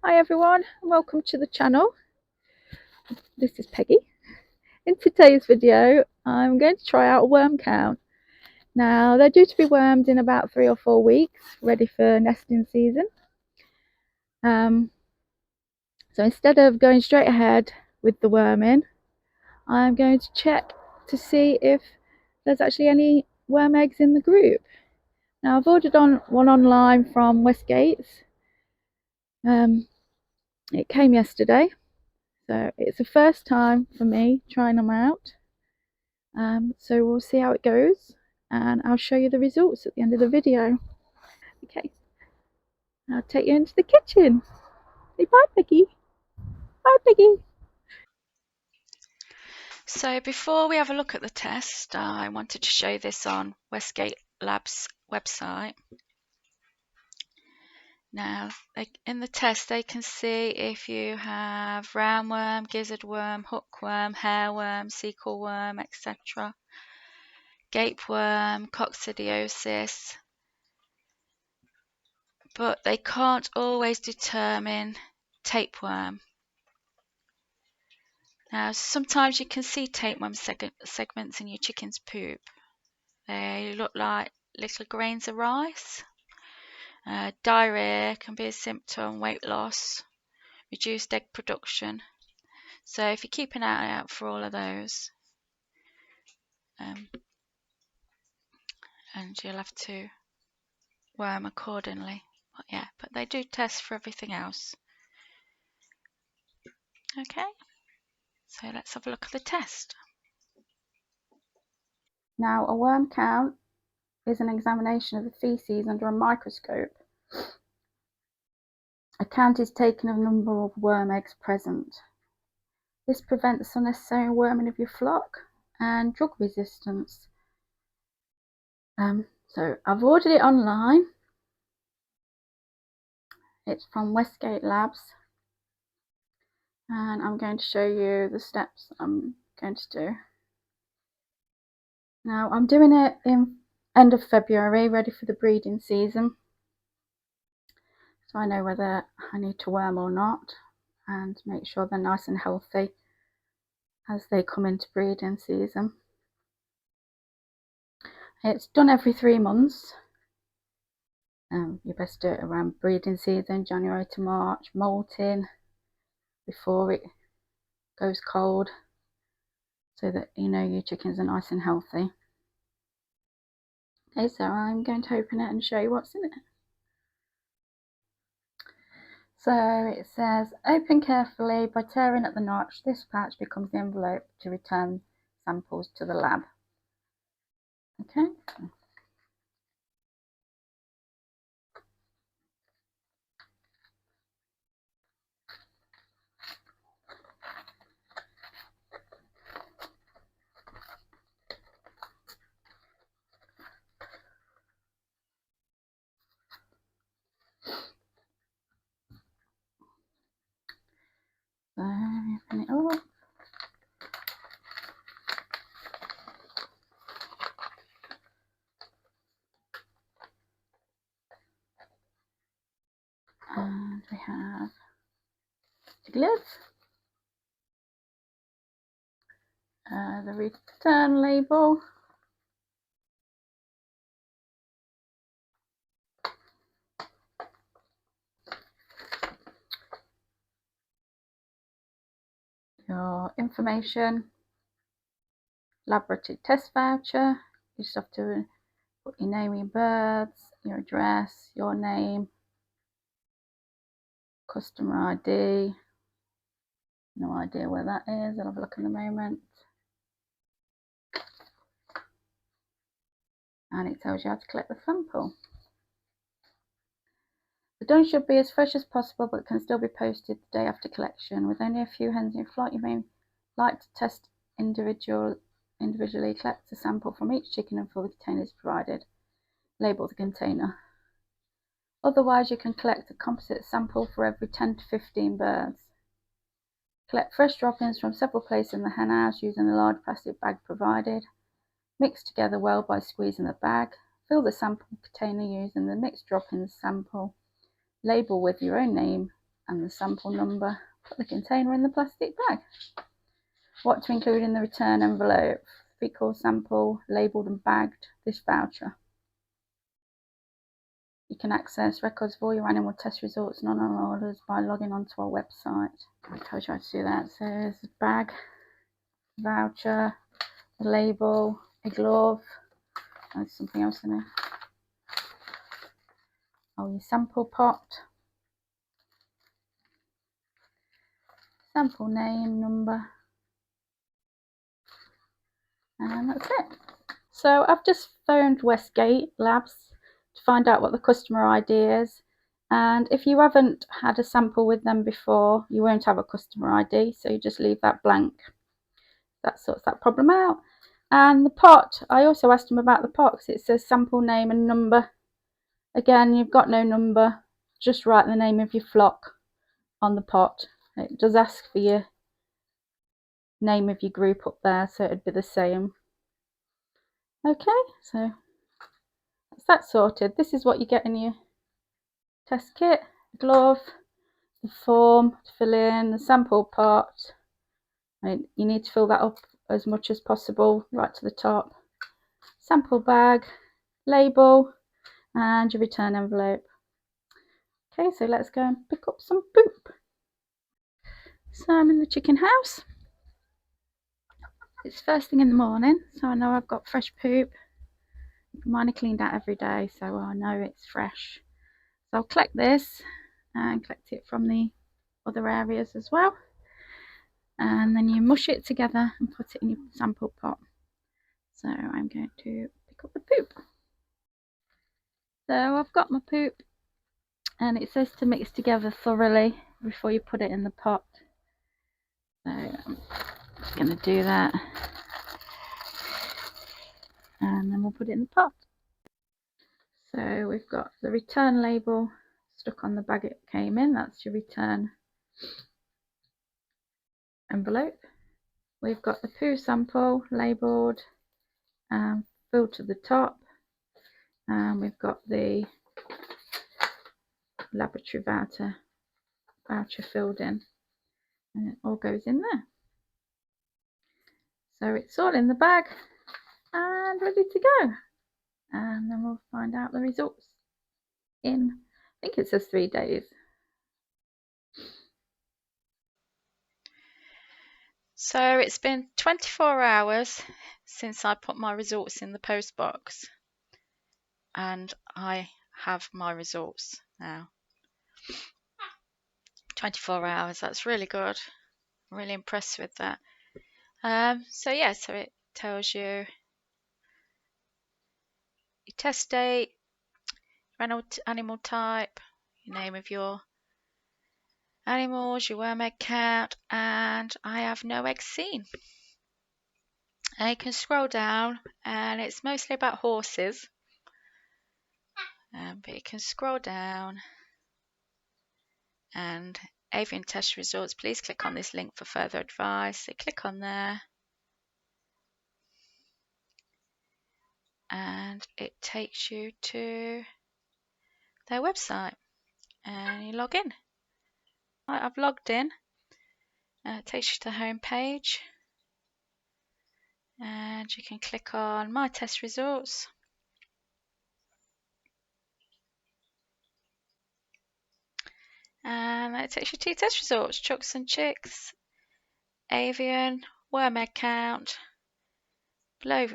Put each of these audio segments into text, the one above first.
Hi everyone, and welcome to the channel. This is Peggy. In today's video, I'm going to try out a worm count. Now, they're due to be wormed in about 3 or 4 weeks, ready for nesting season. So instead of going straight ahead with the worming, I'm going to check to see if there's actually any worm eggs in the group. Now, I've ordered one online from Westgate. It came yesterday. So it's the first time for me trying them out. So we'll see how it goes, and I'll show you the results at the end of the video. Okay, I'll take you into the kitchen. Say bye, Peggy. Bye, Peggy. So before we have a look at the test, I wanted to show this on Westgate Labs website. Now, in the test, they can see if you have roundworm, gizzard worm, hookworm, hairworm, cecal worm, etc., gapeworm, coccidiosis, but they can't always determine tapeworm. Now, sometimes you can see tapeworm segments in your chicken's poop. They look like little grains of rice. Diarrhea can be a symptom, weight loss, reduced egg production. So if you keep an eye out for all of those, and you'll have to worm accordingly. But they do test for everything else. Okay, so let's have a look at the test. Now, a worm count is an examination of the feces under a microscope. A count is taken of the number of worm eggs present. This prevents unnecessary worming of your flock and drug resistance. So I've ordered it online. It's from Westgate Labs, and I'm going to show you the steps I'm going to do. Now, I'm doing it in end of February, ready for the breeding season, so I know whether I need to worm or not, and make sure they're nice and healthy as they come into breeding season. It's done every 3 months. You best do it around breeding season, January to March, molting, before it goes cold, so that you know your chickens are nice and healthy. Okay, so I'm going to open it and show you what's in it. So it says, open carefully by tearing at the notch. This patch becomes the envelope to return samples to the lab. Okay. So open it up. And we have the glove, the return label, your information, laboratory test voucher. You just have to put your name of your birds, your address, your name, customer ID. No idea where that is. I'll have a look in a moment. And it tells you how to collect the sample. The dung should be as fresh as possible, but can still be posted the day after collection. With only a few hens in your flock, you may like to test individually. Collect a sample from each chicken and fill the containers provided. Label the container. Otherwise, you can collect a composite sample for every 10 to 15 birds. Collect fresh droppings from several places in the hen house using a large plastic bag provided. Mix together well by squeezing the bag. Fill the sample container using the mixed droppings sample. Label with your own name and the sample number. Put the container in the plastic bag. What to include in the return envelope? Fecal sample, labelled and bagged. This voucher. You can access records of all your animal test results and online orders by logging onto our website. I told you how to do that. So there's a bag, voucher, a label, a glove. There's something else in there. Oh, your sample pot. Sample name, number. And that's it. So I've just phoned Westgate Labs to find out what the customer ID is. And if you haven't had a sample with them before, you won't have a customer ID, so you just leave that blank. That sorts that problem out. And the pot, I also asked them about the pot because it says sample name and number. Again, you've got no number, just write the name of your flock on the pot. It does ask for your name of your group up there, so it'd be the same. Okay, so that's that sorted. This is what you get in your test kit: glove, the form to fill in, the sample pot. And you need to fill that up as much as possible, right to the top. Sample bag, label, and your return envelope. Okay, so let's go and pick up some poop. So I'm in the chicken house. It's first thing in the morning, so I know I've got fresh poop. Mine are cleaned out every day, so I know it's fresh. So I'll collect this and collect it from the other areas as well. And then you mush it together and put it in your sample pot. So I'm going to pick up the poop. So I've got my poop, and it says to mix together thoroughly before you put it in the pot. So I'm just going to do that, and then we'll put it in the pot. So we've got the return label stuck on the bag it came in. That's your return envelope. We've got the poo sample labelled and filled to the top, and we've got the laboratory voucher filled in, and it all goes in there. So it's all in the bag and ready to go, and then we'll find out the results in, I think it says 3 days. So it's been 24 hours since I put my results in the post box, and I have my results now. 24 hours, that's really good. I'm really impressed with that. So it tells you your test date, animal type, your name of your animals, your worm egg count, and I have no eggs seen. And you can scroll down, and it's mostly about horses, but you can scroll down, and avian test results. Please click on this link for further advice. So click on there, and it takes you to their website, and you log in. I've logged in. It takes you to the home page, and you can click on my test results. And that takes you to your test results: chooks and chicks, avian, worm egg count, below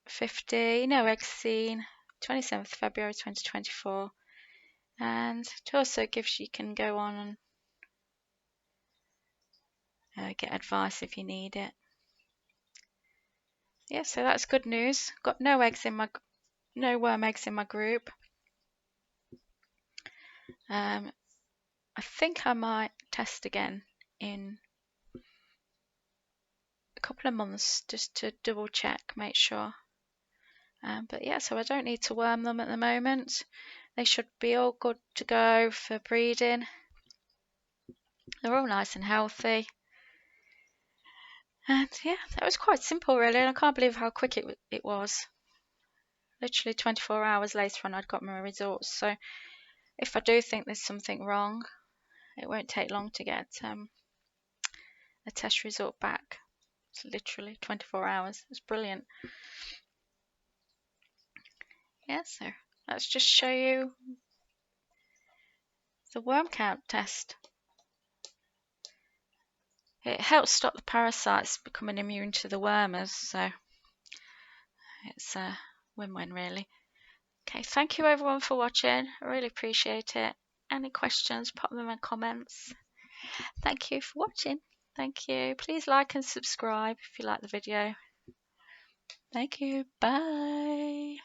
50, no eggs seen, 27th February 2024. And it also gives you can go on and get advice if you need it. Yeah, so that's good news. Got no worm eggs in my group. I think I might test again in a couple of months just to double check, make sure. But yeah, so I don't need to worm them at the moment. They should be all good to go for breeding. They're all nice and healthy. And yeah, that was quite simple really, and I can't believe how quick it was. Literally 24 hours later and I'd got my results. So if I do think there's something wrong, it won't take long to get a test result back. It's literally 24 hours. It's brilliant. Yeah, so let's just show you the worm count test. It helps stop the parasites becoming immune to the wormers, so it's a win-win really. Okay, thank you everyone for watching. I really appreciate it. Any questions, pop them in the comments. Thank you for watching. Thank you. Please like and subscribe if you like the video. Thank you. Bye.